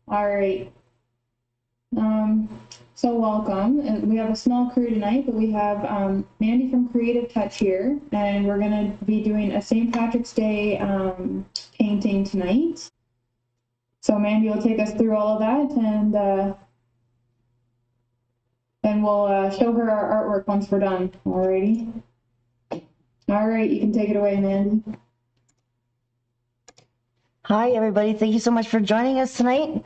All right. So welcome. And we have a small crew tonight, but we have Mandy from Creative Touch here, and we're going to be doing a St. Patrick's Day painting tonight. So Mandy will take us through all of that, and then we'll show her our artwork once we're done. Alrighty. All right, you can take it away, Mandy. Hi, everybody. Thank you so much for joining us tonight.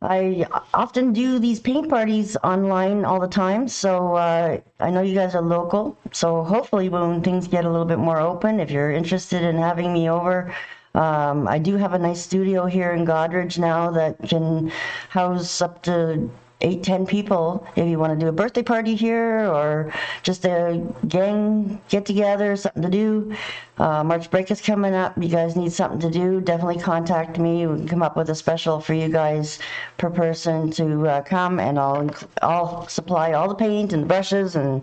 I often do these paint parties online all the time, so I know you guys are local. So hopefully when things get a little bit more open, if you're interested in having me over, I do have a nice studio here in Goderich now that can house up to 8-10 people if you want to do a birthday party here or just a gang get together, something to do. March break is coming up. You guys need something to do, definitely contact me. We can come up with a special for you guys per person to come, and I'll supply all the paint and the brushes and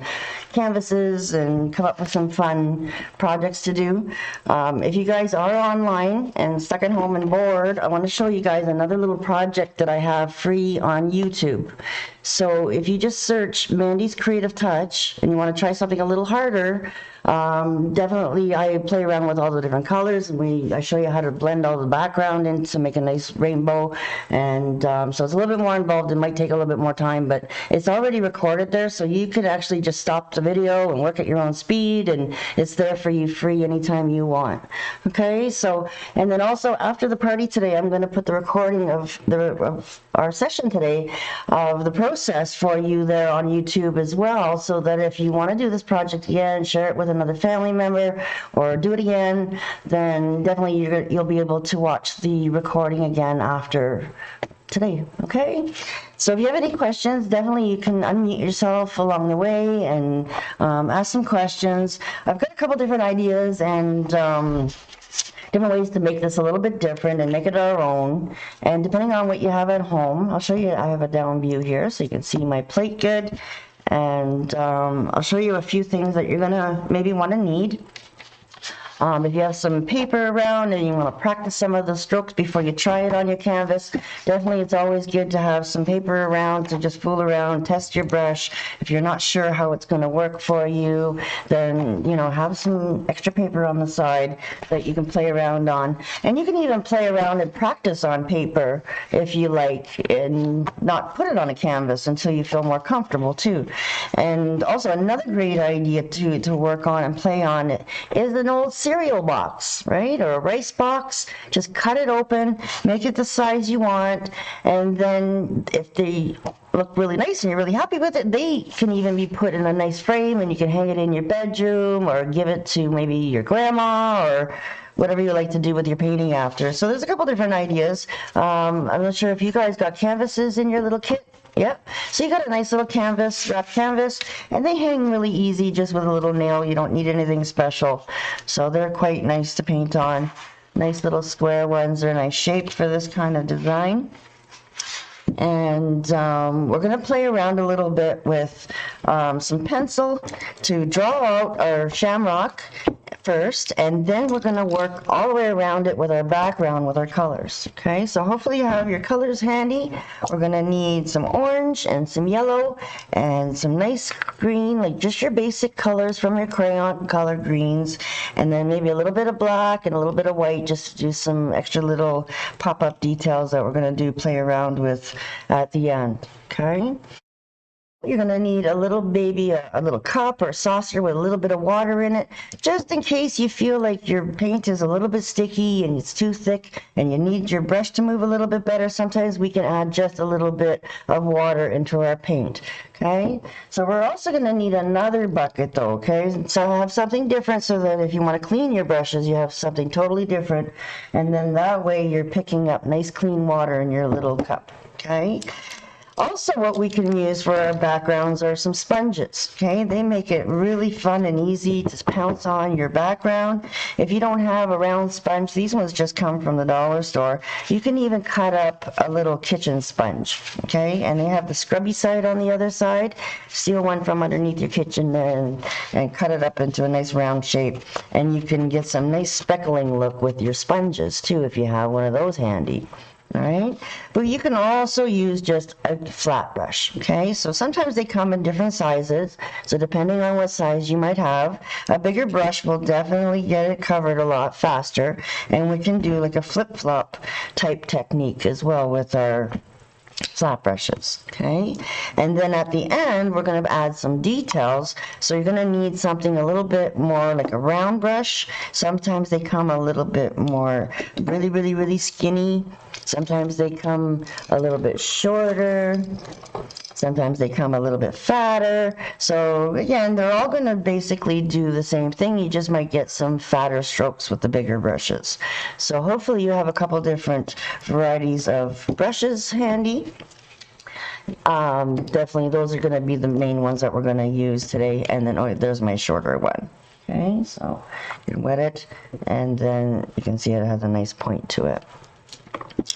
canvases and come up with some fun projects to do. If you guys are online and stuck at home and bored, I want to show you guys another little project that I have free on YouTube. So if you just search Mandy's Creative Touch and you want to try something a little harder, definitely I play around with all the different colors, and I show you how to blend all the background in to make a nice rainbow. And so it's a little bit more involved. It might take a little bit more time, but it's already recorded there, so you could actually just stop the video and work at your own speed, and it's there for you free anytime you want. Okay, so, and then also after the party today, I'm going to put the recording of our session today of the process for you there on YouTube as well, so that if you want to do this project again, share it with another family member or do it again, then definitely you'll be able to watch the recording again after today. Okay, so if you have any questions, definitely you can unmute yourself along the way and ask some questions. I've got a couple different ideas and different ways to make this a little bit different and make it our own. And depending on what you have at home, I'll show you. I have a down view here so you can see my plate good. And I'll show you a few things that you're gonna maybe want to need. If you have some paper around and you want to practice some of the strokes before you try it on your canvas, definitely it's always good to have some paper around to just fool around, test your brush. If you're not sure how it's going to work for you, then, have some extra paper on the side that you can play around on. And you can even play around and practice on paper if you like, and not put it on a canvas until you feel more comfortable too. And also another great idea to work on and play on it is an old cereal box, right? Or a rice box. Just cut it open, make it the size you want, and then if they look really nice and you're really happy with it, they can even be put in a nice frame and you can hang it in your bedroom or give it to maybe your grandma or whatever you like to do with your painting after. So there's a couple different ideas. I'm not sure if you guys got canvases in your little kit. Yep. So you got a nice little canvas, wrap canvas, and they hang really easy just with a little nail. You don't need anything special. So they're quite nice to paint on. Nice little square ones. They're a nice shape for this kind of design. And we're going to play around a little bit with some pencil to draw out our shamrock first, and then we're going to work all the way around it with our background with our colors. Okay, so hopefully you have your colors handy. We're going to need some orange and some yellow and some nice green, like just your basic colors from your crayon color greens, and then maybe a little bit of black and a little bit of white just to do some extra little pop-up details that we're going to play around with at the end. Okay, you're going to need a little a little cup or saucer with a little bit of water in it, just in case you feel like your paint is a little bit sticky and it's too thick and you need your brush to move a little bit better. Sometimes we can add just a little bit of water into our paint. Okay, so we're also going to need another bucket though. Okay, so I have something different so that if you want to clean your brushes, you have something totally different, and then that way you're picking up nice clean water in your little cup. Okay. Also, what we can use for our backgrounds are some sponges, okay? They make it really fun and easy to pounce on your background. If you don't have a round sponge, these ones just come from the dollar store. You can even cut up a little kitchen sponge, okay? And they have the scrubby side on the other side. Steal one from underneath your kitchen there and cut it up into a nice round shape. And you can get some nice speckling look with your sponges too if you have one of those handy. All right, but you can also use just a flat brush. Okay, so sometimes they come in different sizes, so depending on what size you might have, a bigger brush will definitely get it covered a lot faster, and we can do like a flip-flop type technique as well with our flat brushes. Okay, and then at the end we're going to add some details, so you're going to need something a little bit more like a round brush. Sometimes they come a little bit more really skinny, sometimes they come a little bit shorter, sometimes they come a little bit fatter. So again, they're all going to basically do the same thing, you just might get some fatter strokes with the bigger brushes. So hopefully you have a couple different varieties of brushes handy. Definitely those are going to be the main ones that we're going to use today. And then, oh, there's my shorter one. Okay, so you can wet it, and then you can see it has a nice point to it.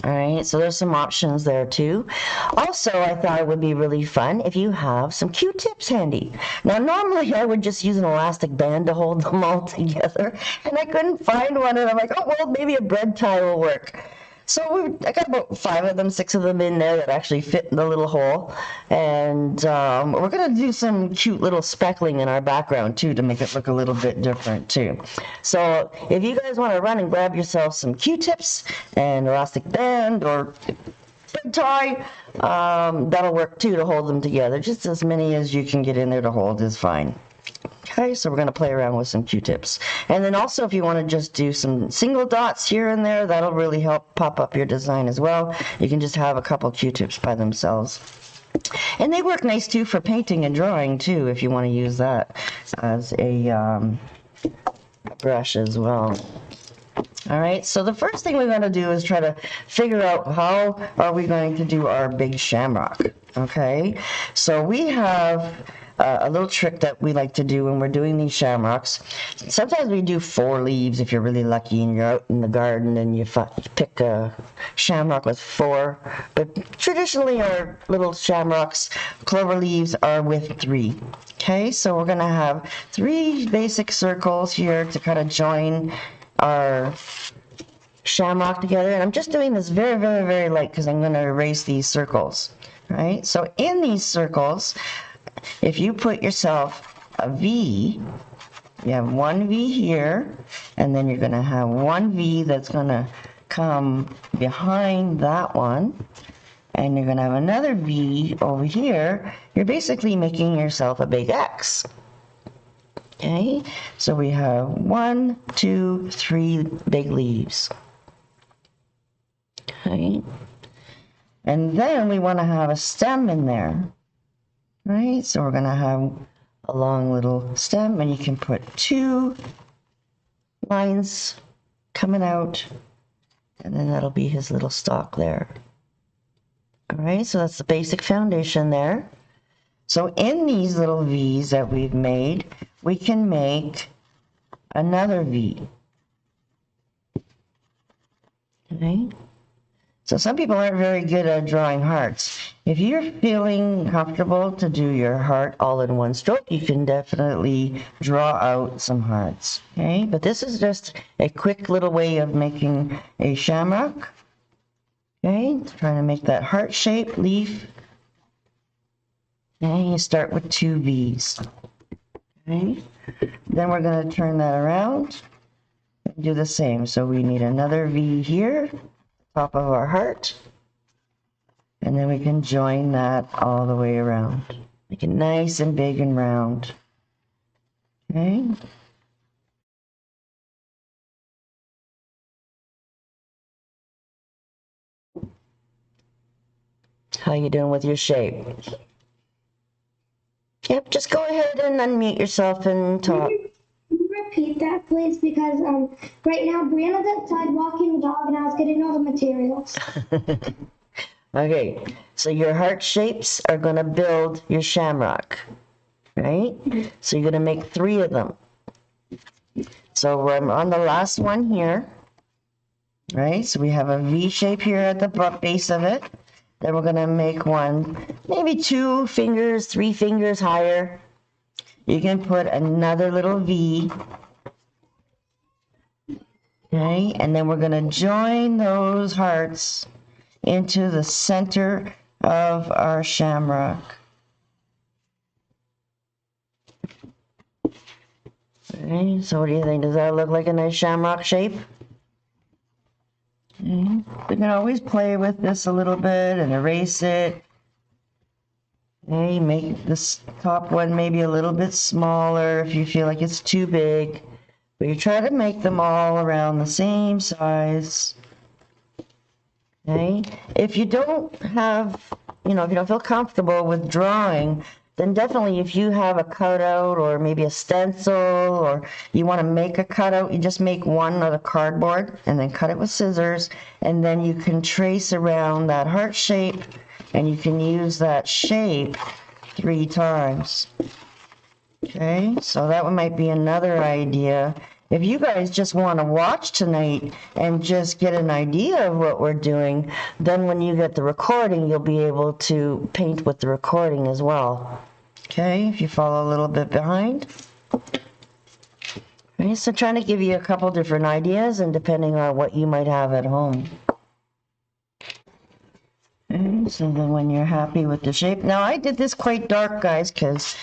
All right, so there's some options there too. Also, I thought it would be really fun if you have some Q-tips handy. Now, normally I would just use an elastic band to hold them all together, and I couldn't find one, and I'm like, oh, well, maybe a bread tie will work. So I got about 5 of them, 6 of them in there that actually fit in the little hole. And we're going to do some cute little speckling in our background too to make it look a little bit different too. So if you guys want to run and grab yourself some Q-tips and elastic band or bread tie, that'll work too to hold them together. Just as many as you can get in there to hold is fine. Okay, so we're going to play around with some Q-tips. And then also if you want to just do some single dots here and there, that'll really help pop up your design as well. You can just have a couple Q-tips by themselves. And they work nice too for painting and drawing too, if you want to use that as a brush as well. All right, so the first thing we're going to do is try to figure out how are we going to do our big shamrock. Okay, so we have a little trick that we like to do when we're doing these shamrocks. Sometimes we do 4 leaves if you're really lucky and you're out in the garden and you pick a shamrock with 4. But traditionally our little shamrocks, clover leaves, are with 3. Okay, so we're going to have 3 basic circles here to kind of join our shamrock together. And I'm just doing this very light because I'm going to erase these circles. Right, so in these circles, if you put yourself a V, you have 1 V here, and then you're going to have 1 V that's going to come behind that one, and you're going to have another V over here. You're basically making yourself a big X. Okay, so we have 1, 2, 3 big leaves. Okay, and then we want to have a stem in there. Right, so we're going to have a long little stem, and you can put 2 lines coming out, and then that'll be his little stalk there. All right, so that's the basic foundation there. So in these little V's that we've made, we can make another V. Okay. So some people aren't very good at drawing hearts. If you're feeling comfortable to do your heart all in one stroke, you can definitely draw out some hearts. Okay, but this is just a quick little way of making a shamrock. Okay, trying to make that heart shape leaf. And you start with 2 V's. Okay, then we're going to turn that around and do the same. So we need another V here, top of our heart, and then we can join that all the way around. Make it nice and big and round. Okay. How you doing with your shape? Yep, just go ahead and unmute yourself and talk. Can you repeat that, please? Because right now Brianna's outside walking the dog, and I was getting all the materials. Okay, so your heart shapes are going to build your shamrock, right? So you're going to make 3 of them. So I'm on the last one here, right? So we have a V shape here at the base of it. Then we're going to make one, maybe 2 fingers, 3 fingers higher. You can put another little V. Okay, and then we're going to join those hearts into the center of our shamrock. Okay, so what do you think? Does that look like a nice shamrock shape? Okay. We can always play with this a little bit and erase it. Okay, make this top one maybe a little bit smaller if you feel like it's too big. But you try to make them all around the same size. Okay, if you don't have, if you don't feel comfortable with drawing, then definitely if you have a cutout or maybe a stencil or you want to make a cutout, you just make one out of cardboard and then cut it with scissors, and then you can trace around that heart shape and you can use that shape 3 times. Okay, so that one might be another idea. If you guys just want to watch tonight and just get an idea of what we're doing, then when you get the recording, you'll be able to paint with the recording as well. Okay, if you follow a little bit behind. Okay, so trying to give you a couple different ideas and depending on what you might have at home. Okay, so then when you're happy with the shape. Now I did this quite dark, guys, because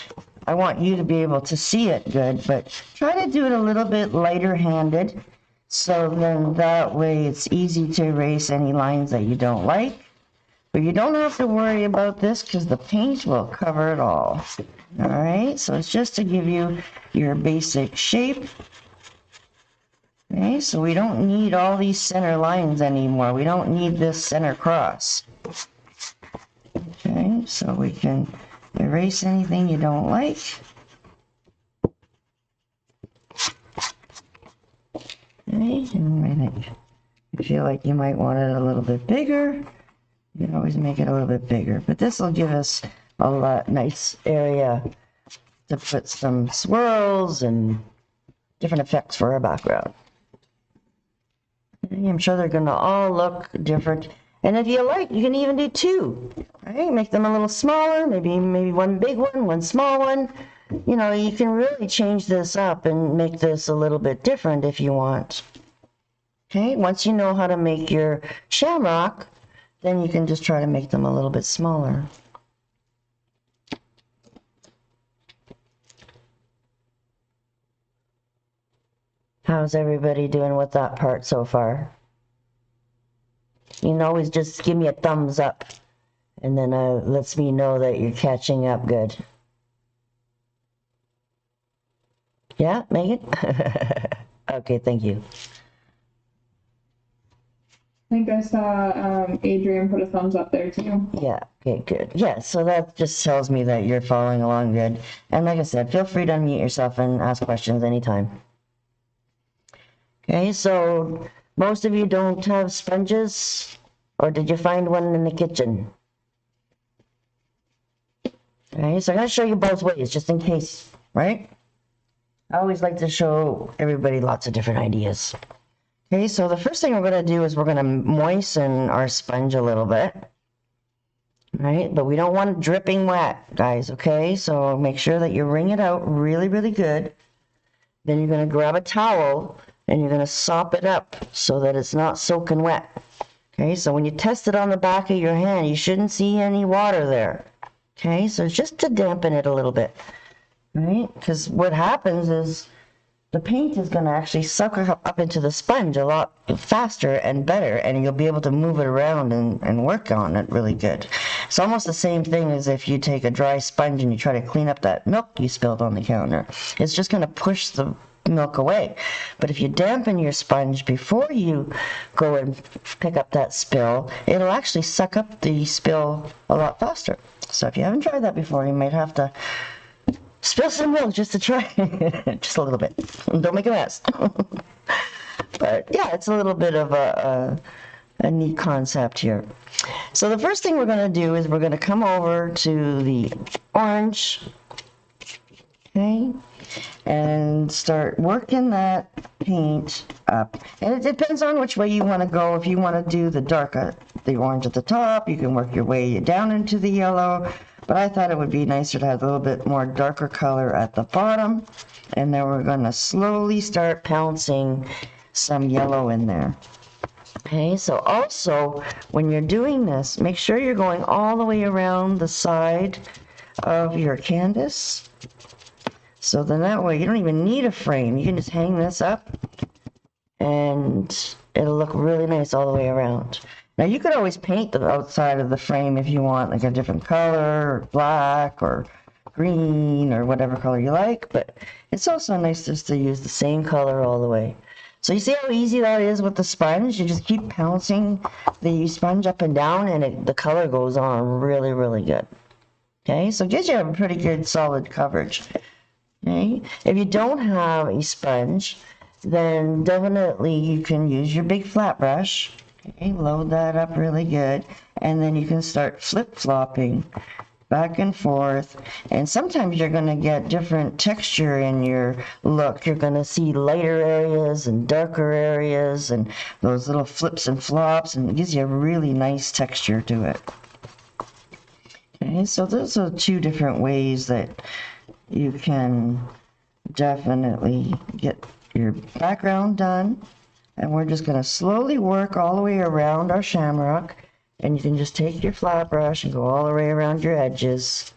I want you to be able to see it good, but try to do it a little bit lighter handed, so then that way it's easy to erase any lines that you don't like. But you don't have to worry about this because the paint will cover it all. All right, so it's just to give you your basic shape. Okay, so we don't need all these center lines anymore. We don't need this center cross. Okay, so we can erase anything you don't like. Okay, and I think you feel like you might want it a little bit bigger, you can always make it a little bit bigger. But this will give us a nice area to put some swirls and different effects for our background. Okay, I'm sure they're going to all look different. And if you like, you can even do 2. Right? Make them a little smaller, maybe one big one, one small one. You can really change this up and make this a little bit different if you want. Okay, once you know how to make your shamrock, then you can just try to make them a little bit smaller. How's everybody doing with that part so far? You can always just give me a thumbs up, and then lets me know that you're catching up good. Yeah, Megan? Okay, thank you. I think I saw Adrian put a thumbs up there too. Yeah, okay, good. Yeah, so that just tells me that you're following along good. And like I said, feel free to unmute yourself and ask questions anytime. Okay, so most of you don't have sponges, or did you find one in the kitchen? Okay, so I'm going to show you both ways, just in case, right? I always like to show everybody lots of different ideas. Okay, so the first thing we're going to do is we're going to moisten our sponge a little bit. Right, but we don't want it dripping wet, guys, okay? So make sure that you wring it out really, really good. Then you're going to grab a towel and you're going to sop it up so that it's not soaking wet. Okay, so when you test it on the back of your hand, you shouldn't see any water there. Okay, so it's just to dampen it a little bit. Right, because what happens is the paint is going to actually suck up into the sponge a lot faster and better, and you'll be able to move it around and work on it really good. It's almost the same thing as if you take a dry sponge and you try to clean up that milk you spilled on the counter. It's just going to push the milk away. But if you dampen your sponge before you go and pick up that spill, it'll actually suck up the spill a lot faster. So if you haven't tried that before, you might have to spill some milk just to try. Just a little bit. Don't make a mess. But yeah, it's a little bit of a neat concept here. So the first thing we're going to do is we're going to come over to the orange, okay, and start working that paint up. And it depends on which way you want to go. If you want to do the orange at the top, you can work your way down into the yellow. But I thought it would be nicer to have a little bit more darker color at the bottom. And then we're going to slowly start pouncing some yellow in there. Okay, so also when you're doing this, make sure you're going all the way around the side of your canvas. So then that way you don't even need a frame. You can just hang this up and it'll look really nice all the way around. Now you could always paint the outside of the frame if you want, like a different color, or black or green or whatever color you like, but it's also nice just to use the same color all the way. So you see how easy that is with the sponge? You just keep pouncing the sponge up and down and the color goes on really, really good. Okay, so it gives you a pretty good solid coverage. Okay, if you don't have a sponge, then definitely you can use your big flat brush. Okay, load that up really good, and then you can start flip-flopping back and forth, and sometimes you're going to get different texture in your look. You're going to see lighter areas and darker areas and those little flips and flops, and it gives you a really nice texture to it. Okay, so those are two different ways that you can definitely get your background done, and we're just going to slowly work all the way around our shamrock. And you can just take your flat brush and go all the way around your edges.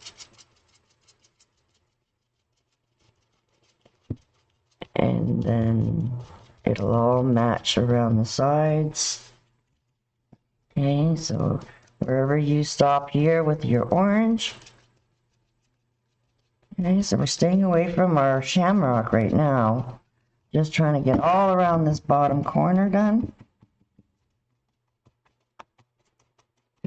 And then it'll all match around the sides. Okay, so wherever you stop here with your orange. Okay, so we're staying away from our shamrock right now. Just trying to get all around this bottom corner done.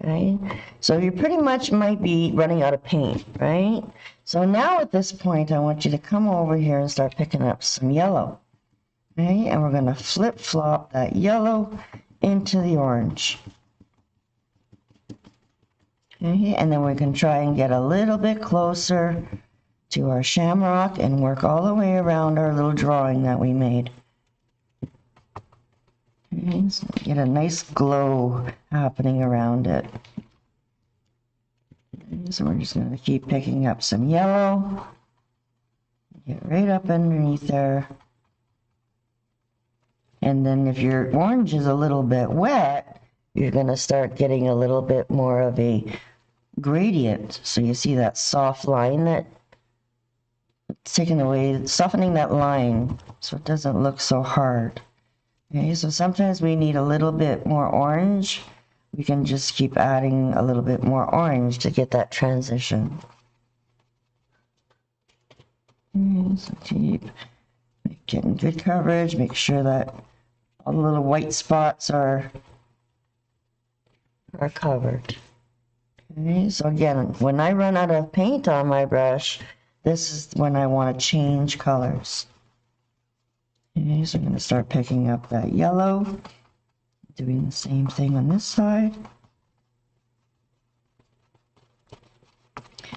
Okay, so you pretty much might be running out of paint, right? So now at this point, I want you to come over here and start picking up some yellow. Okay, and we're going to flip-flop that yellow into the orange. Okay, and then we can try and get a little bit closer to our shamrock and work all the way around our little drawing that we made. Okay, so get a nice glow happening around it. Okay, so we're just going to keep picking up some yellow. Get right up underneath there. And then if your orange is a little bit wet, you're going to start getting a little bit more of a gradient. So you see that soft line that it's taken away, softening that line so it doesn't look so hard. Okay, so sometimes we need a little bit more orange. We can just keep adding a little bit more orange to get that transition. Okay, so keep getting good coverage. Make sure that all the little white spots are covered. Okay, so again, when I run out of paint on my brush, this is when I want to change colors. Okay, so I'm going to start picking up that yellow, doing the same thing on this side.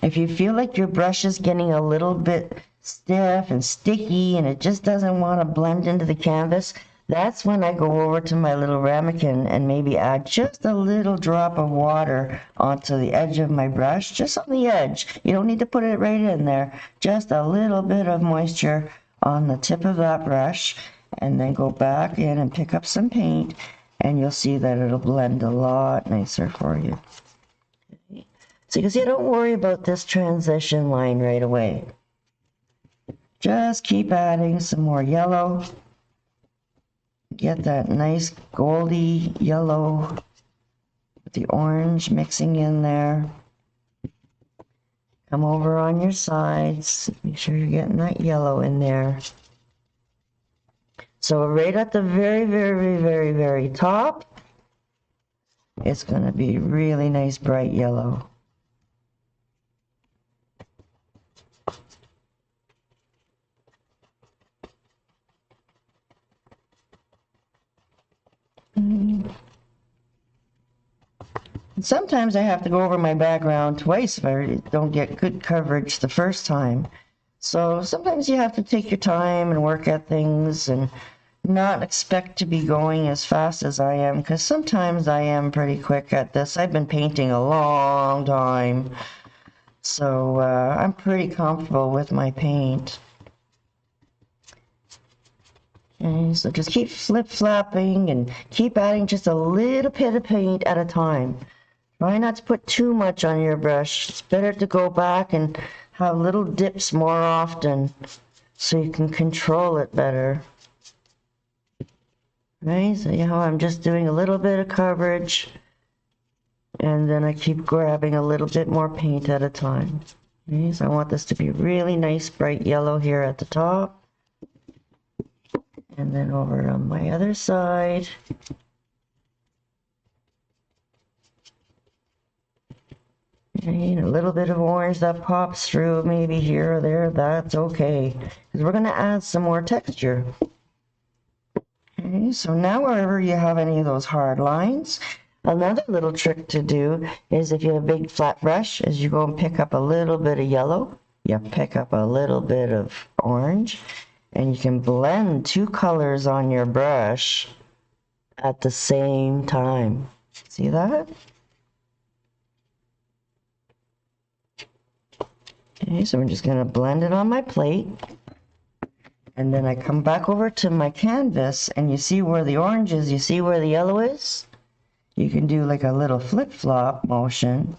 If you feel like your brush is getting a little bit stiff and sticky and it just doesn't want to blend into the canvas, that's when I go over to my little ramekin and maybe add just a little drop of water onto the edge of my brush, just on the edge. You don't need to put it right in there, just a little bit of moisture on the tip of that brush, and then go back in and pick up some paint, and you'll see that it'll blend a lot nicer for you. Okay. So you can see I don't worry about this transition line right away. Just keep adding some more yellow. Get that nice goldy yellow with the orange mixing in there. Come over on your sides. Make sure you're getting that yellow in there. So right at the very, very, very, very top, it's going to be really nice bright yellow. Sometimes I have to go over my background twice if I don't get good coverage the first time. So sometimes you have to take your time and work at things and not expect to be going as fast as I am, because sometimes I am pretty quick at this. I've been painting a long time, so I'm pretty comfortable with my paint. Okay, so just keep flip-flapping and keep adding just a little bit of paint at a time. Try not to put too much on your brush. It's better to go back and have little dips more often so you can control it better. Right, so you know, I'm just doing a little bit of coverage and then I keep grabbing a little bit more paint at a time. Okay, so I want this to be really nice bright yellow here at the top. And then over on my other side. And a little bit of orange that pops through maybe here or there, that's okay. Because we're going to add some more texture. Okay, so now wherever you have any of those hard lines, another little trick to do is if you have a big flat brush, as you go and pick up a little bit of yellow, you pick up a little bit of orange, and you can blend two colors on your brush at the same time. See that? Okay, so I'm just going to blend it on my plate. And then I come back over to my canvas, and you see where the orange is, you see where the yellow is? You can do like a little flip-flop motion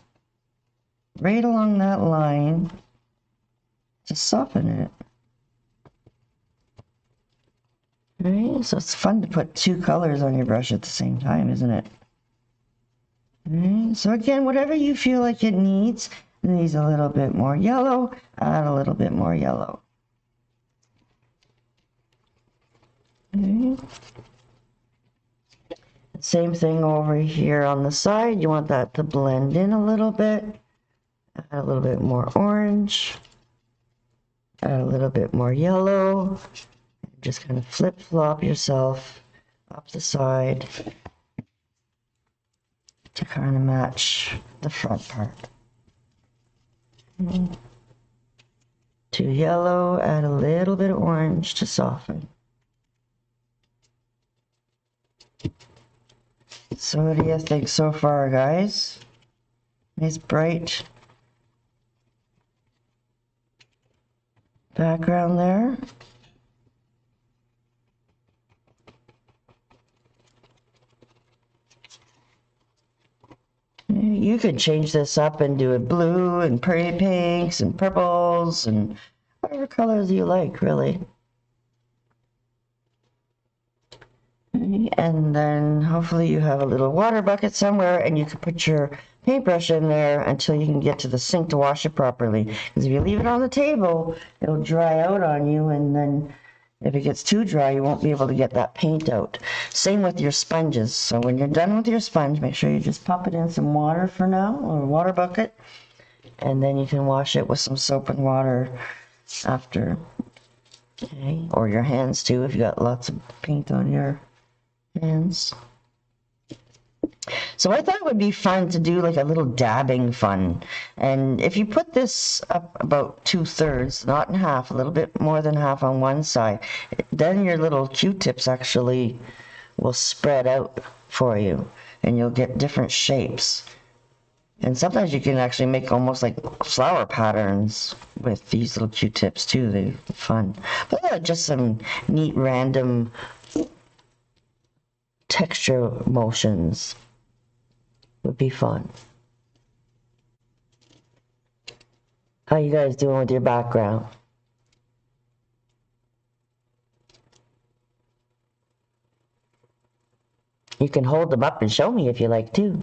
right along that line to soften it. Okay, so it's fun to put two colors on your brush at the same time, isn't it? Okay, so again, whatever you feel like it needs a little bit more yellow, add a little bit more yellow. Okay. Same thing over here on the side. You want that to blend in a little bit. Add a little bit more orange. Add a little bit more yellow. Just kind of flip-flop yourself up the side to kind of match the front part. To yellow, add a little bit of orange to soften. So what do you think so far, guys? Nice bright background there. You could change this up and do it blue and pretty pinks and purples and whatever colors you like, really. And then hopefully you have a little water bucket somewhere and you can put your paintbrush in there until you can get to the sink to wash it properly. Because if you leave it on the table, it'll dry out on you, and then if it gets too dry, you won't be able to get that paint out. Same with your sponges. So when you're done with your sponge, make sure you just pop it in some water for now, or a water bucket, and then you can wash it with some soap and water after. Okay, or your hands too, if you got lots of paint on your hands. So I thought it would be fun to do like a little dabbing fun. And if you put this up about 2/3, not in half, a little bit more than half on one side, then your little Q-tips actually will spread out for you and you'll get different shapes. And sometimes you can actually make almost like flower patterns with these little Q-tips too. They're fun. But yeah, just some neat random texture motions would be fun. How you guys doing with your background? You can hold them up and show me if you like too.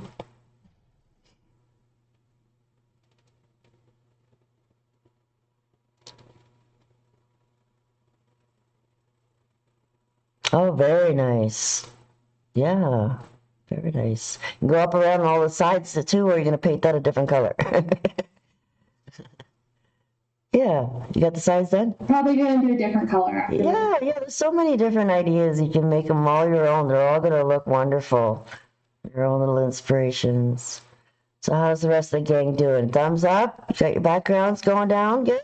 Oh, very nice. Yeah, very nice. You can go up around all the sides too, or you're going to paint that a different color. Yeah, you got the sides done? Probably gonna do a different color after. Yeah, there's so many different ideas. You can make them all your own. They're all going to look wonderful. Your own little inspirations. So how's the rest of the gang doing? Thumbs up? You got your backgrounds going down? Good?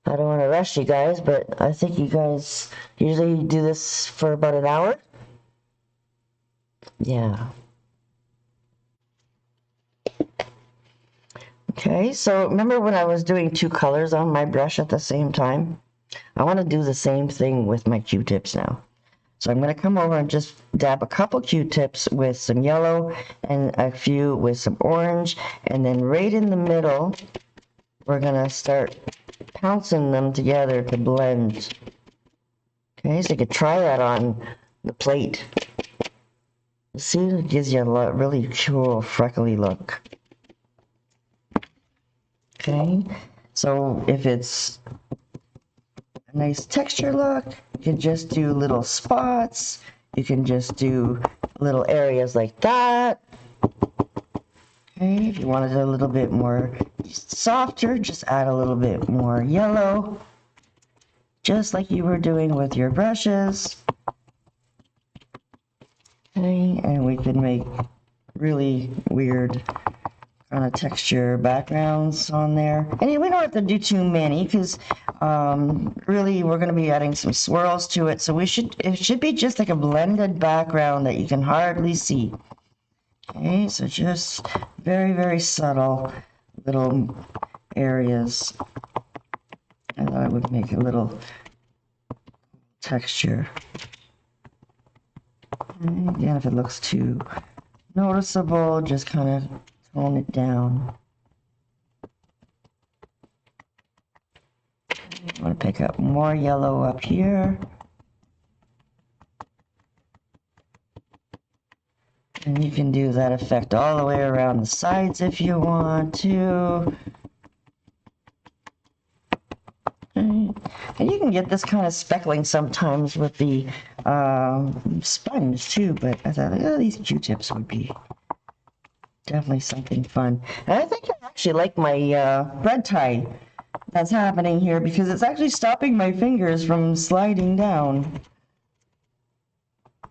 I don't want to rush you guys, but I think you guys usually do this for about an hour. Yeah. Okay, so remember when I was doing two colors on my brush at the same time? I want to do the same thing with my Q-tips now. So I'm going to come over and just dab a couple Q-tips with some yellow and a few with some orange. And then right in the middle, we're going to start pouncing them together to blend. Okay, so you could try that on the plate. See, it gives you a really cool freckly look. Okay, so if it's a nice texture look, you can just do little spots. You can just do little areas like that. Okay, if you want it a little bit more softer, just add a little bit more yellow, just like you were doing with your brushes. Okay, and we can make really weird kind of texture backgrounds on there. And we don't have to do too many because really we're going to be adding some swirls to it. So it should be just like a blended background that you can hardly see. Okay, so just very, very subtle little areas. I thought I would make a little texture. And again, if it looks too noticeable, just kind of tone it down. I want to pick up more yellow up here. And you can do that effect all the way around the sides if you want to. And you can get this kind of speckling sometimes with the sponge too, but I thought, oh, these Q-tips would be definitely something fun. And I think I actually like my bread tie that's happening here because it's actually stopping my fingers from sliding down.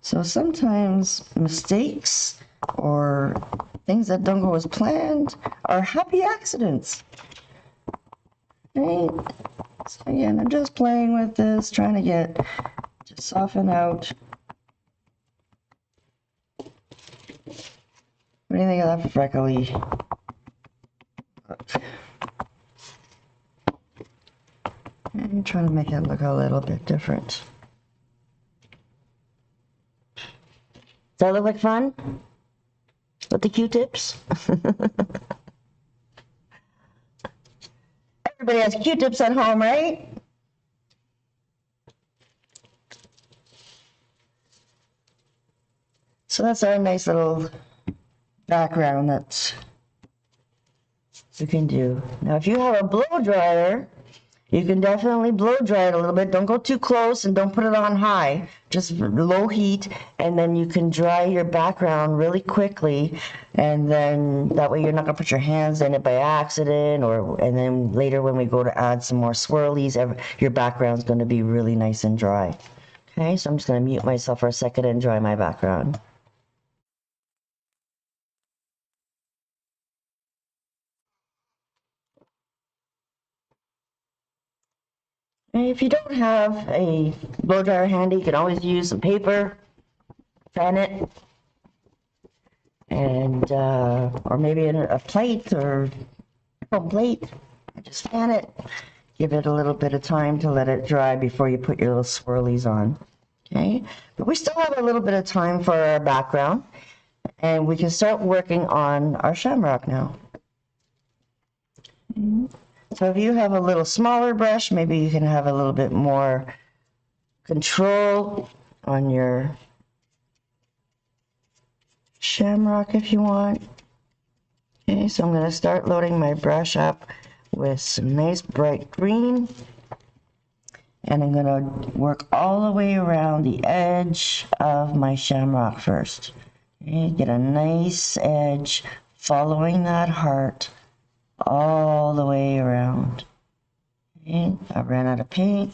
So sometimes mistakes or things that don't go as planned are happy accidents. Right? So again, I'm just playing with this, trying to soften out. What do you think of that freckly look? I'm trying to make it look a little bit different. Does that look like fun? With the Q-tips? Everybody has Q-tips at home, right? So that's our nice little background that you can do. Now, if you have a blow dryer, you can definitely blow dry it a little bit. Don't go too close and don't put it on high. Just low heat, and then you can dry your background really quickly, and then that way you're not gonna put your hands in it by accident, and then later when we go to add some more swirlies, your background's gonna be really nice and dry. Okay, so I'm just gonna mute myself for a second and dry my background. If you don't have a blow dryer handy, you can always use some paper, fan it, and or maybe a plate or a plate. Just fan it. Give it a little bit of time to let it dry before you put your little swirlies on. Okay, but we still have a little bit of time for our background, and we can start working on our shamrock now. So if you have a little smaller brush, maybe you can have a little bit more control on your shamrock if you want. Okay, so I'm going to start loading my brush up with some nice bright green. And I'm going to work all the way around the edge of my shamrock first. Okay, get a nice edge following that heart all the way around. Okay, I ran out of paint.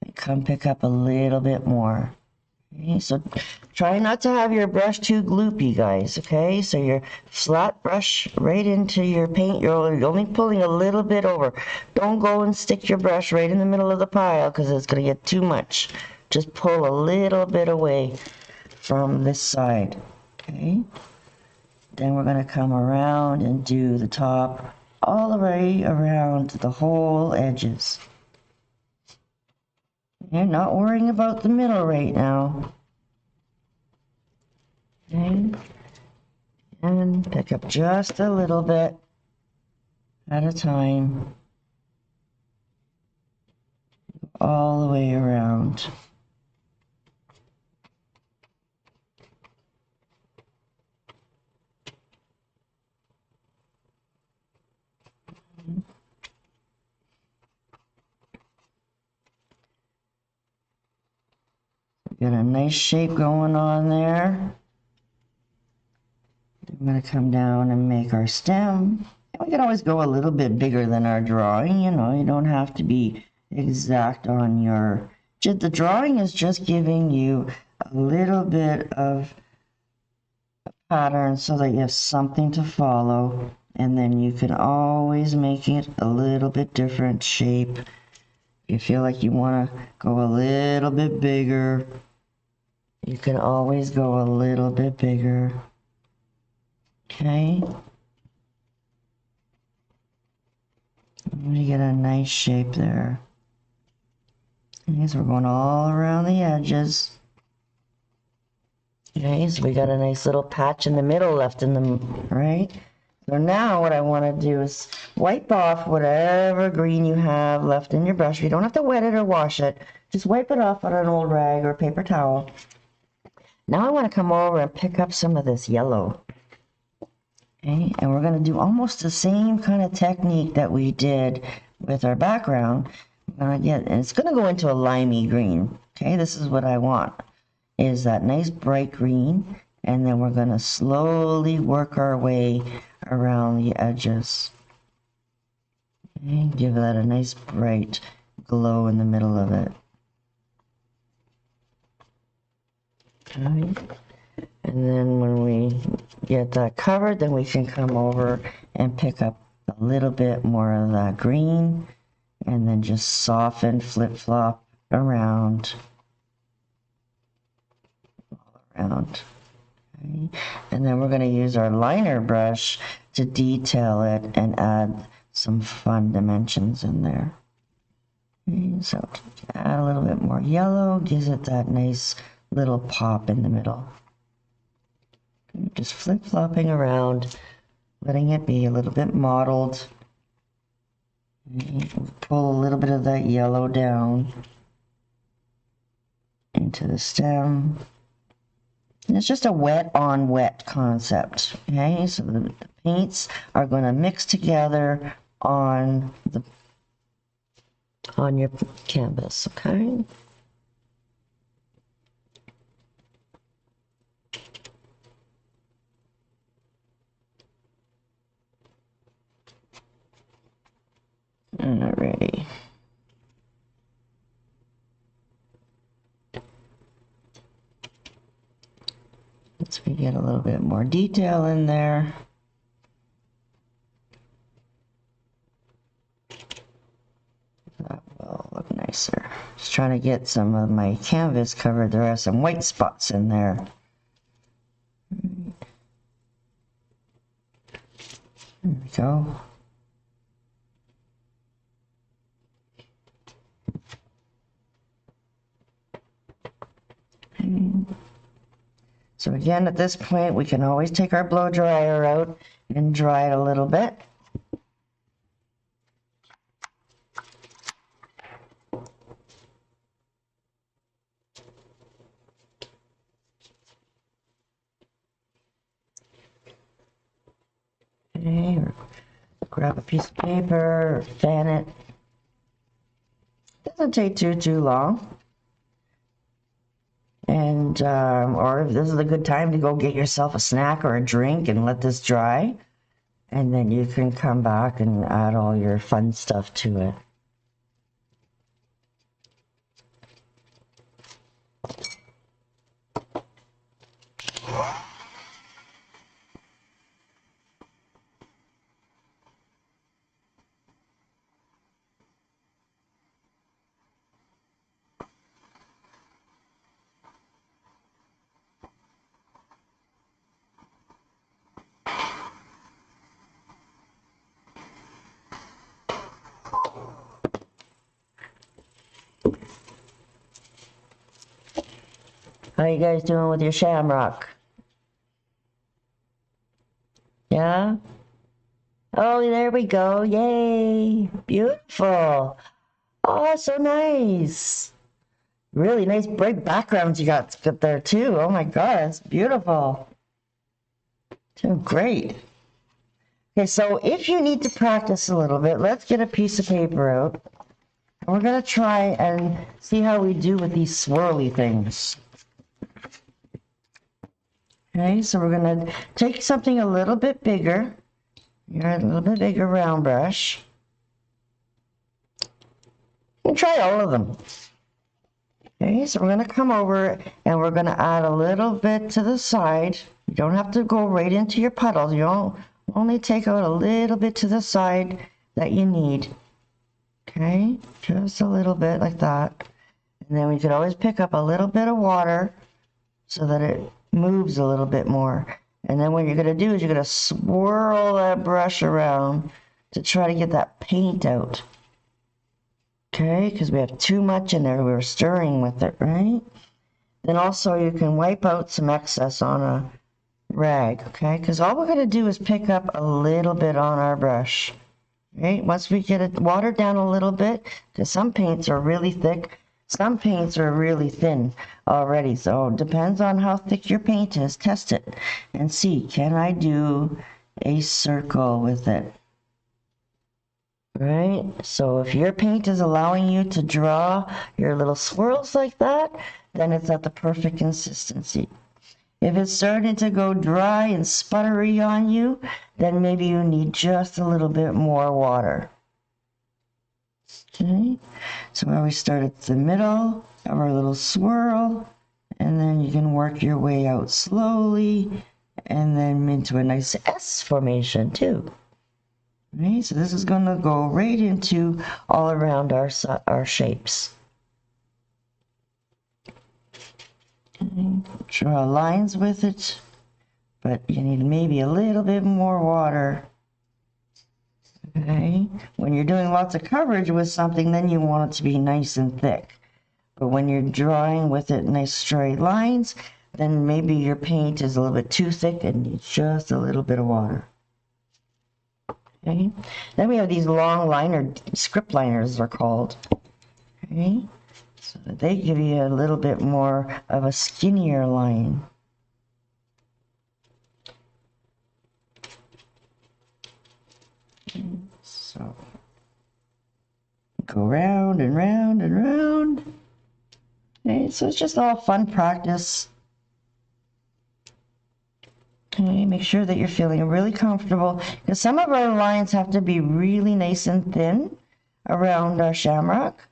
I come pick up a little bit more. Okay, so try not to have your brush too gloopy, guys. Okay, so your flat brush right into your paint. You're only pulling a little bit over. Don't go and stick your brush right in the middle of the pile because it's going to get too much. Just pull a little bit away from this side. Okay. Then we're going to come around and do the top all the way around the whole edges. You're not worrying about the middle right now. Okay. And pick up just a little bit at a time, all the way around. Got a nice shape going on there. I'm going to come down and make our stem. We can always go a little bit bigger than our drawing, you know, you don't have to be exact on your, the drawing is just giving you a little bit of a pattern so that you have something to follow, and then you can always make it a little bit different shape. If you feel like you want to go a little bit bigger, you can always go a little bit bigger. Okay. You get a nice shape there. Okay, so we're going all around the edges. Okay, so we got a nice little patch in the middle left in the, right? So now what I want to do is wipe off whatever green you have left in your brush. You don't have to wet it or wash it. Just wipe it off on an old rag or paper towel. Now I want to come over and pick up some of this yellow. Okay, and we're going to do almost the same kind of technique that we did with our background. And it's going to go into a limey green. Okay, this is what I want, is that nice bright green, and then we're going to slowly work our way around the edges. Okay, give that a nice bright glow in the middle of it. Okay. And then when we get that covered, then we can come over and pick up a little bit more of that green, and then just soften, flip-flop around. Okay. And then we're going to use our liner brush to detail it and add some fun dimensions in there. Okay, so add a little bit more yellow, gives it that nice little pop in the middle. Just flip-flopping around, letting it be a little bit mottled. Pull a little bit of that yellow down into the stem. And it's just a wet on wet concept. Okay, so the paints are going to mix together on your canvas. Okay. Alrighty. Once we get a little bit more detail in there, that will look nicer. Just trying to get some of my canvas covered. There are some white spots in there. There we go. So again, at this point, we can always take our blow dryer out and dry it a little bit. Okay, or grab a piece of paper, fan it. Doesn't take too long. And or if this is a good time to go get yourself a snack or a drink and let this dry, and then you can come back and add all your fun stuff to it. How you guys doing with your shamrock? Yeah? Oh, there we go. Yay. Beautiful. Oh, so nice. Really nice bright backgrounds you got there too. Oh my God, it's beautiful. Doing great. Okay, so if you need to practice a little bit, let's get a piece of paper out. And we're gonna try and see how we do with these swirly things. Okay, so we're gonna take something a little bit bigger. You're a little bit bigger round brush. And try all of them. Okay, so we're gonna come over and we're gonna add a little bit to the side. You don't have to go right into your puddles. You only take out a little bit to the side that you need. Okay, just a little bit like that. And then we could always pick up a little bit of water so that it moves a little bit more. And then what you're gonna do is you're gonna swirl that brush around to try to get that paint out. Okay, because we have too much in there. We're stirring with it, right? Then also you can wipe out some excess on a rag, okay? Because all we're going to do is pick up a little bit on our brush, right? Once we get it watered down a little bit, because some paints are really thick, some paints are really thin already. So it depends on how thick your paint is. Test it and see, can I do a circle with it? Right, so if your paint is allowing you to draw your little swirls like that, then it's at the perfect consistency. If it's starting to go dry and sputtery on you, then maybe you need just a little bit more water. Okay, so we always start at the middle of our little swirl, and then you can work your way out slowly, and then into a nice S formation too. Okay, so this is going to go right into all around our shapes. Okay, draw lines with it, but you need maybe a little bit more water. Okay, when you're doing lots of coverage with something, then you want it to be nice and thick. But when you're drawing with it nice straight lines, then maybe your paint is a little bit too thick and needs just a little bit of water. Okay, then we have these long liner, script liners they're called. Okay, so that they give you a little bit more of a skinnier line. Okay, so go round and round and round. Okay, so it's just all fun practice. Okay, make sure that you're feeling really comfortable, because some of our lines have to be really nice and thin around our shamrock,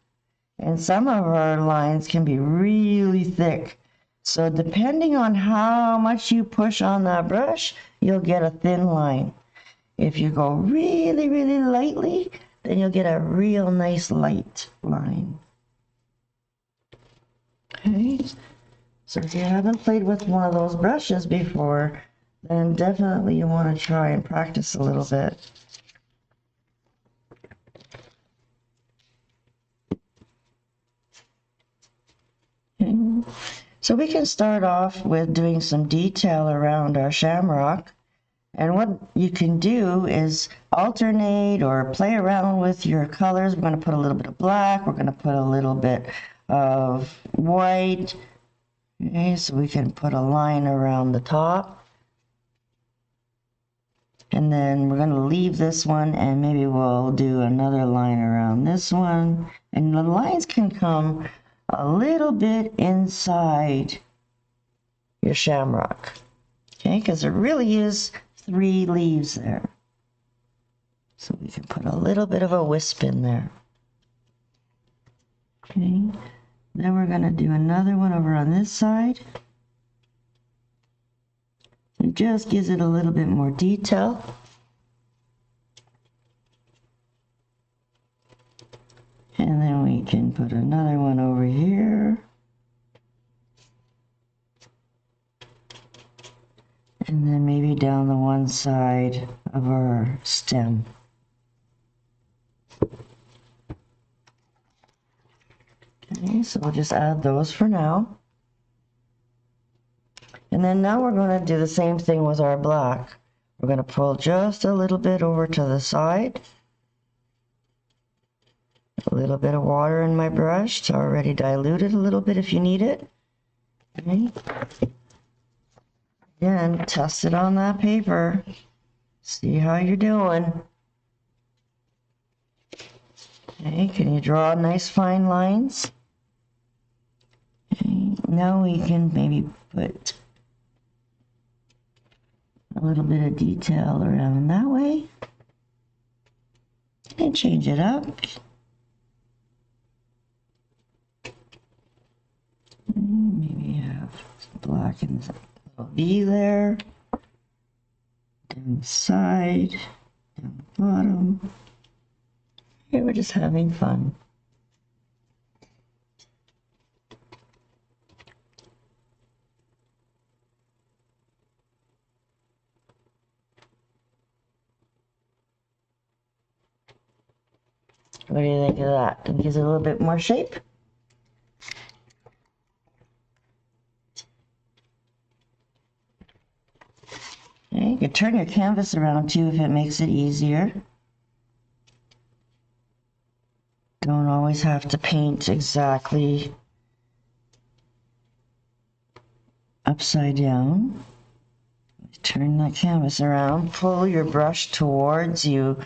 and some of our lines can be really thick. So depending on how much you push on that brush, you'll get a thin line. If you go really, really lightly, then you'll get a real nice light line. Okay, so if you haven't played with one of those brushes before, then definitely you want to try and practice a little bit. Okay. So we can start off with doing some detail around our shamrock. And what you can do is alternate or play around with your colors. We're going to put a little bit of black. We're going to put a little bit of white. Okay, so we can put a line around the top. And then we're going to leave this one, and maybe we'll do another line around this one. And the lines can come a little bit inside your shamrock. Okay, because there really is 3 leaves there. So we can put a little bit of a wisp in there. Okay, then we're going to do another one over on this side. It just gives it a little bit more detail. And then we can put another one over here. And then maybe down the one side of our stem. Okay, so we'll just add those for now. And then now we're going to do the same thing with our black. We're going to pull just a little bit over to the side. A little bit of water in my brush to already dilute it a little bit if you need it. Okay. Again, test it on that paper. See how you're doing. Okay, can you draw nice fine lines? Okay, now we can maybe put a little bit of detail around that way. And change it up. Maybe have some black in the little V there. Down the side, down the bottom. Okay, we're just having fun. What do you think of that? It gives it a little bit more shape. Okay, you can turn your canvas around too if it makes it easier. Don't always have to paint exactly upside down. Turn that canvas around, pull your brush towards you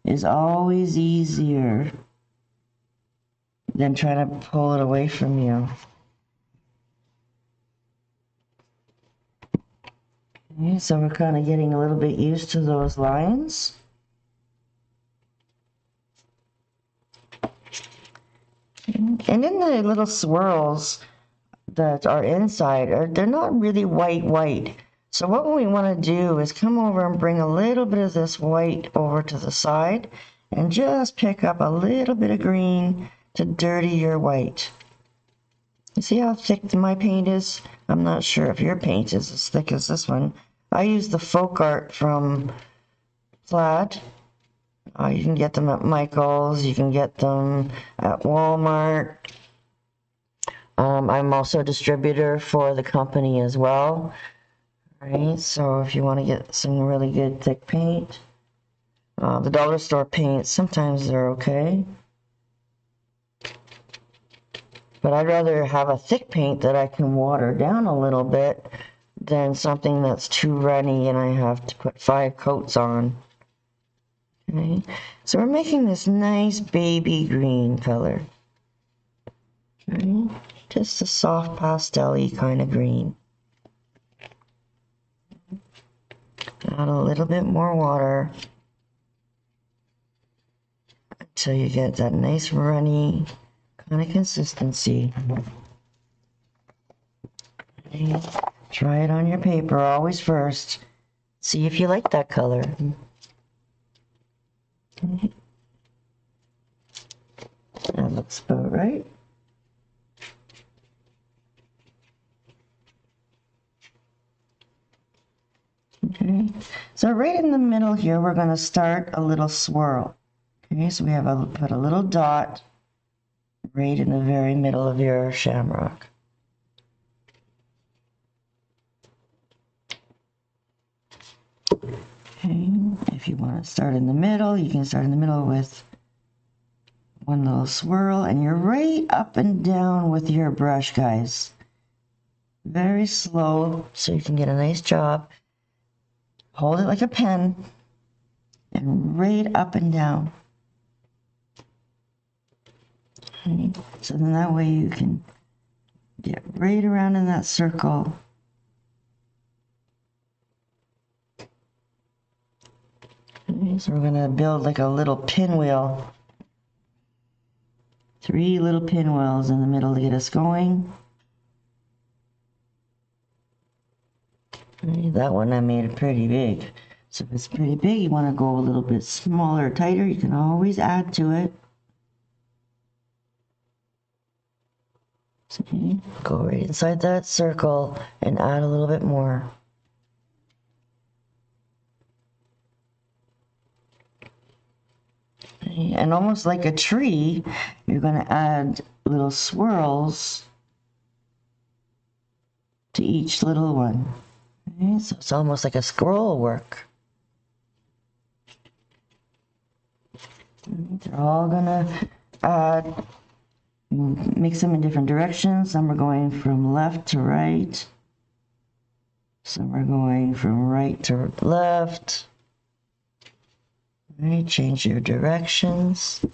is always easier than trying to pull it away from you. Okay, so we're kind of getting a little bit used to those lines. And in the little swirls that are inside, they're not really white. So what we want to do is come over and bring a little bit of this white over to the side and just pick up a little bit of green to dirty your white. You see how thick my paint is? I'm not sure if your paint is as thick as this one. I use the folk art from Plaid. You can get them at Michael's, you can get them at Walmart. I'm also a distributor for the company as well. Right, so if you want to get some really good thick paint, the dollar store paints, sometimes they're okay. But I'd rather have a thick paint that I can water down a little bit than something that's too runny and I have to put 5 coats on. Okay, so we're making this nice baby green color. Okay, just a soft pastel-y kind of green. Add a little bit more water until you get that nice runny kind of consistency. Okay. Try it on your paper always first. See if you like that color. Okay. That looks about right. Okay, so right in the middle here, we're going to start a little swirl. Okay, so we have put a little dot right in the very middle of your shamrock. Okay, if you want to start in the middle, you can start in the middle with one little swirl, and you're right up and down with your brush, guys. Very slow, so you can get a nice job. Hold it like a pen, and right up and down. Okay. So then that way you can get right around in that circle. Okay, so we're going to build like a little pinwheel. 3 little pinwheels in the middle to get us going. Okay, that one I made it pretty big. So if it's pretty big, you want to go a little bit smaller or tighter, you can always add to it. Okay, go right inside that circle and add a little bit more. Okay, and almost like a tree, you're going to add little swirls to each little one. Okay, so it's almost like a scroll work. They're all gonna mix them in different directions. Some are going from left to right. Some are going from right to left. All right, change your directions.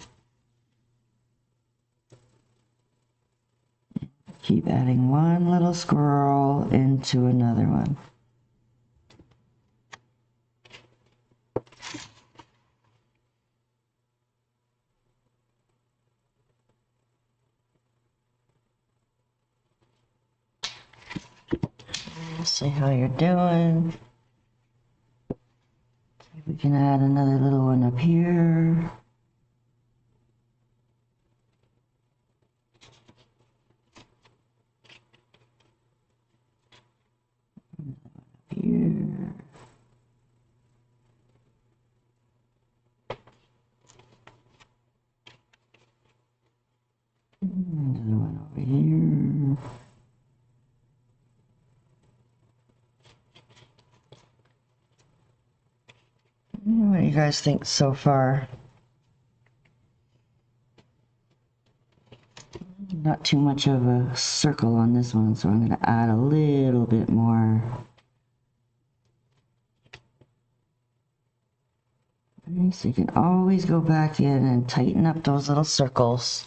Keep adding one little scroll into another one. See how you're doing. See if we can add another little one up here. Here. Another one over here. What do you guys think so far? Not too much of a circle on this one, so I'm going to add a little bit more. Okay, so you can always go back in and tighten up those little circles.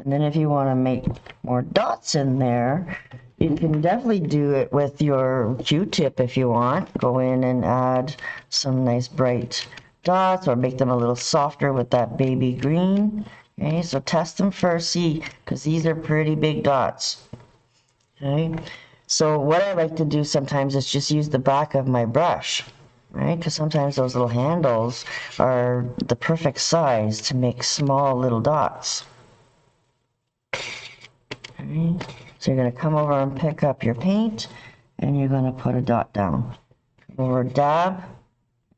And then if you want to make more dots in there, you can definitely do it with your Q-tip if you want. Go in and add some nice bright dots or make them a little softer with that baby green. Okay, so test them first, see, because these are pretty big dots. Okay, so what I like to do sometimes is just use the back of my brush, right? Because sometimes those little handles are the perfect size to make small little dots. Okay. So you're going to come over and pick up your paint and you're going to put a dot down. Come over, dab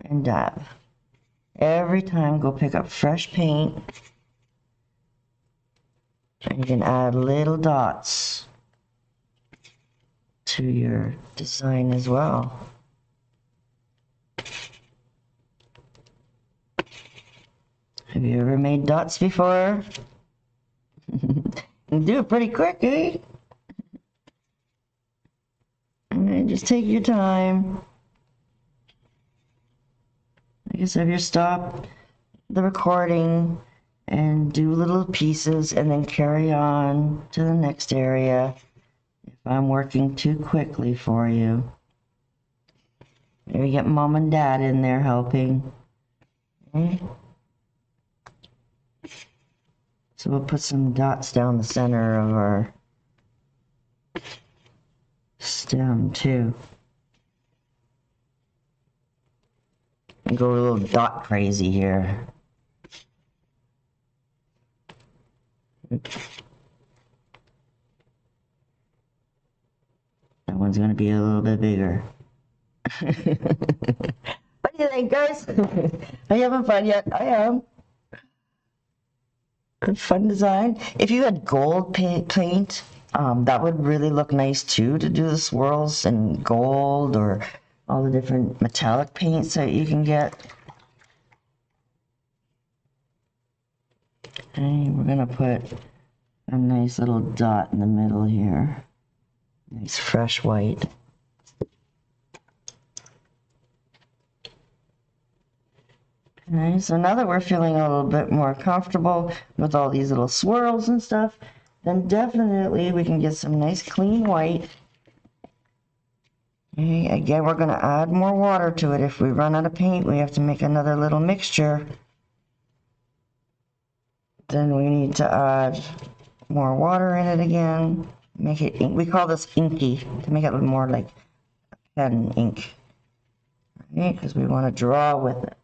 and dab. Every time go pick up fresh paint and you can add little dots to your design as well. Have you ever made dots before? You do it pretty quick, eh? And just take your time. I guess if you stop the recording and do little pieces and then carry on to the next area if I'm working too quickly for you. Maybe get mom and dad in there helping. Okay. So we'll put some dots down the center of our stem too. And go a little dot crazy here. That one's gonna be a little bit bigger. What do you think, guys? Are you having fun yet? I am. Good fun design. If you had gold paint, that would really look nice too, to do the swirls in gold or all the different metallic paints that you can get. Okay, we're gonna put a nice little dot in the middle here. Nice fresh white. Okay, so now that we're feeling a little bit more comfortable with all these little swirls and stuff, then definitely we can get some nice clean white. Okay, again, we're going to add more water to it. If we run out of paint, we have to make another little mixture. Then we need to add more water in it again. Make it ink. We call this inky to make it look more like pen ink. Okay, because we want to draw with it.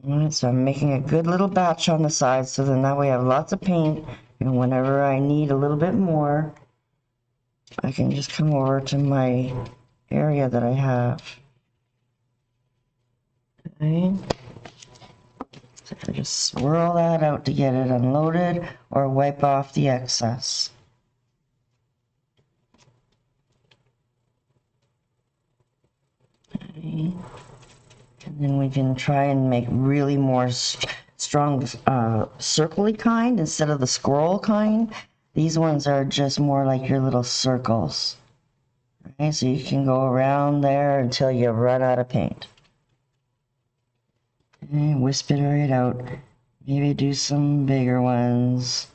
Alright, so I'm making a good little batch on the side so then that way I have lots of paint, and whenever I need a little bit more, I can just come over to my area that I have. Okay. So I just swirl that out to get it unloaded or wipe off the excess. Okay. And then we can try and make really more strong circle-y kind instead of the scroll kind. These ones are just more like your little circles. Okay, so you can go around there until you run out of paint. And wisp it right out. Maybe do some bigger ones.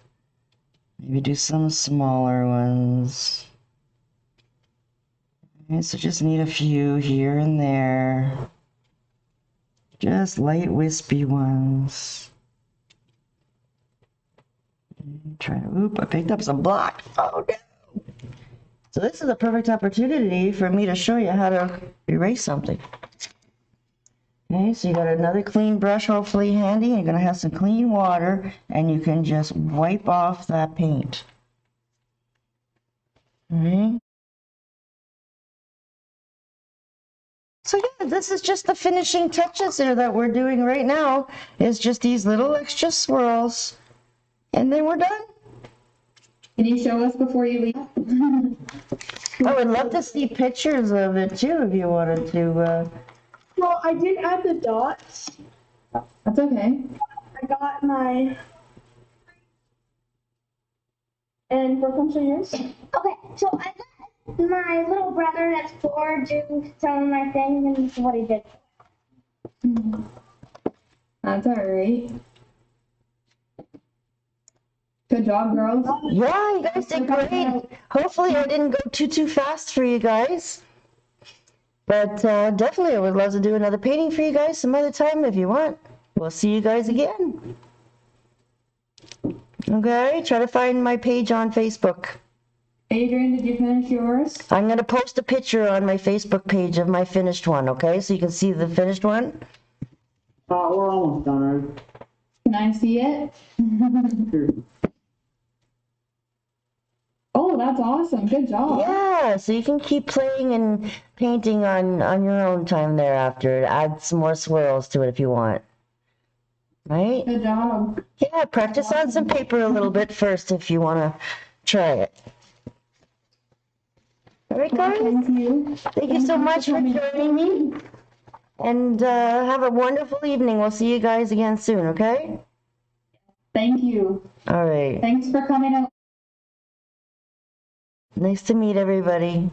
Maybe do some smaller ones. Okay, so just need a few here and there. Just light wispy ones. Try to, oop, I picked up some black. Oh no! So this is a perfect opportunity for me to show you how to erase something. Okay, so you got another clean brush hopefully handy. You're gonna have some clean water and you can just wipe off that paint. Alright. So yeah, this is just the finishing touches here that we're doing right now. Is just these little extra swirls. And then we're done. Can you show us before you leave? I would love to see pictures of it too if you wanted to. Well, I did add the dots. That's okay. I got my. And where comes yours? Okay, so I got my little brother that's 4 do some of my things, and this is what he did. That's all right. Good job, girls. Yeah, you guys did great. Hopefully I didn't go too fast for you guys. But definitely I would love to do another painting for you guys some other time if you want. We'll see you guys again. Okay, try to find my page on Facebook. Adrian, did you finish yours? I'm going to post a picture on my Facebook page of my finished one, okay? So you can see the finished one. We're almost done, right? Can I see it? Oh, that's awesome. Good job. Yeah, so you can keep playing and painting on your own time thereafter. Add some more swirls to it if you want. Right? Good job. Yeah, practice on some paper a little bit first if you want to try it. All right, guys. Thank you. Thank you so much for joining me. And have a wonderful evening. We'll see you guys again soon, okay? Thank you. All right. Thanks for coming out. Nice to meet everybody.